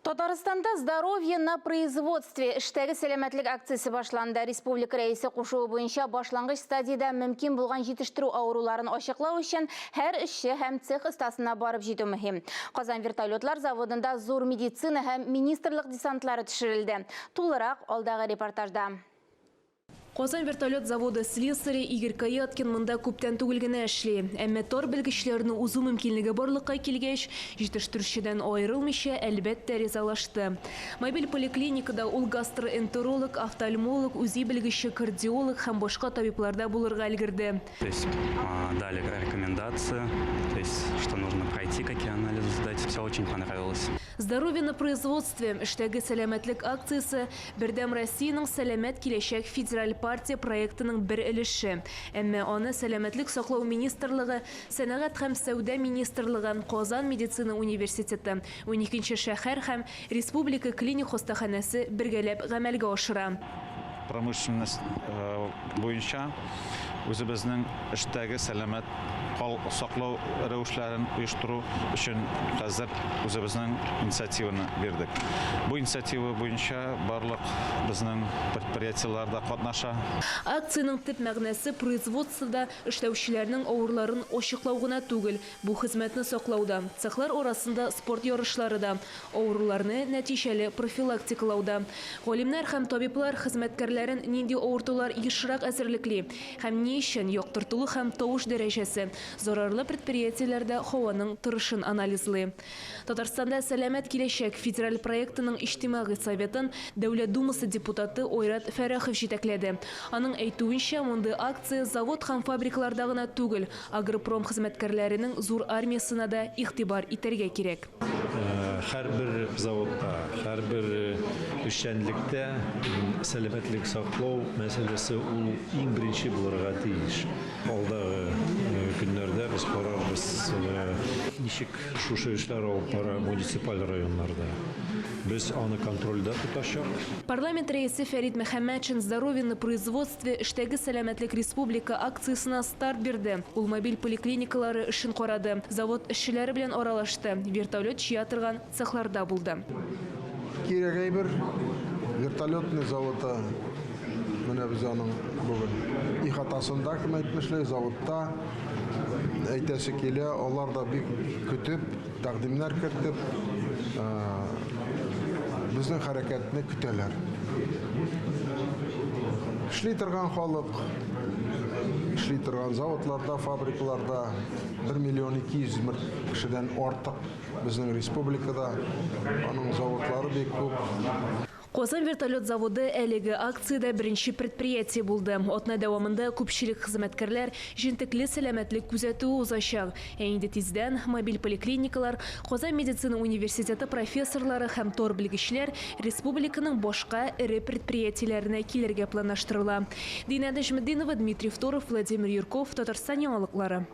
Татарстанда «Здоровье на производстве» іштегі сәлемәтлік акциясы башланды. Республика рәйсі қушуы бойынша башлангыч стадияда мөмкин болған жетіштіру ауруларын ашықлау үшін һәр ішші һәм цех ыстасына барып жету мөһим. Казан вертолетлар заводында зор медицина һәм министрлык десантлары төшерілді. Тулырақ алдағы репортажда. Казан вертолет заводы слесарі Игорь Каяткин мында күптән түгел генә эшли. Әмма тор белгечләрне узу мөмкинлеге барлыкка килгәч, җитештерүчедән аерылмыйча әлбәттә ризалашты. Мобиль поликлиникада ул гастроэнтеролог, офтальмолог, үзи белгече кардиолог һәм башка табибларда булырга өлгерде. То есть дали рекомендации, то есть что нужно пройти, какие анализы сдать. Все очень понравилось. Здоровье на производстве иштәге сәламәтлек акциясы Бердәм Россиянең сәламәт киләчәк федераль партия проектының бер өлеше. Әмма аны сәламәтлек саклау министрлыгы, сәнәгать һәм сәүдә министрлыгы, Казан медицина университеты, 12-нче шәһәр һәм республика клиник хастаханәсе бергәләп гамәлгә ашыра. Промышленность буенча үзебезнең эштәге сәламәт саклау рәвешләрен оештыру өчен хәзер үзебезнең инициативаны бирдек. Бу инициатива буенча барлык безнең предприятиеләрдә катнаша. Акцияның төп мәгънәсе производствода эшләүчеләрнең авырларын ачыклау гына түгел, бу хезмәтне саклауда, цехлар арасында спорт ярышлары да, авыруларны нәтиҗәле профилактикалауда. Галимнәр һәм табиблар хезмәткәрләрен нинди авыртулар ешрак әзерлекли һәм ни өчен яктыртылу һәм тавыш дәрәҗәсе зарарлы предприятиеләрдә һаваның торышын анализлый. Татарстанда сәламәт киләчәк федераль проектының иҗтимагый советын Дәүләт думасы депутаты Ойрат Фәрәхов җитәкләде. Аның әйтүенчә, мондый акция завод һәм фабрикаларда гына түгел, агропром хезмәткәрләренең зур армиясына да игътибар итәргә кирәк. Һәрбер заводта, һәрбер эшчәнлектә сәламәтлек саклау мәсьәләсе ул иң беренче булырга тиеш. Алдагы көннәрдә без карарбыз, ничек шушы эшләр алып бара муниципаль районнарда. Без аны контрольдә тотачак. Парламент рәисе Фәрит Мөхәммәтшин «Здоровье на производстве» иштәге сәламәтлек республика акциясына старт бирде. Ул мобиль поликлиникалары эшен карады. Завод эшчеләре белән аралашты. Вертолет чия торган цехларда булды. Кирәк бер вертолетный заводы менә без аның бүген ихатасында кем әйтмешләр заводта әйтәсе килә, алар да бик көтеп, тәкъдимнәр кертеп безнең хәрәкәтне көтәләр. Эшли торган халык, эшли торган заводларда, фабрикаларда 1 миллион 200 мең кешедән артык безнең республикада, аның заводлары бик күп. Казан вертолет заводы әлеге акцияда беренче предприятие булды. Атна дәвамында күпчелек хезмәткәрләр җентекле сәламәтлек күзәтүе узачак. Инде тиздән мобиль поликлиникалар, Казан медицина университеты профессорлары һәм тор белгечләр республиканың башка эре предприятиеләренә килергә планлаштырыла. Динә Нәҗметдинова, Дмитрий Второв, Владимир Юрков, Татарстан яңалыклары.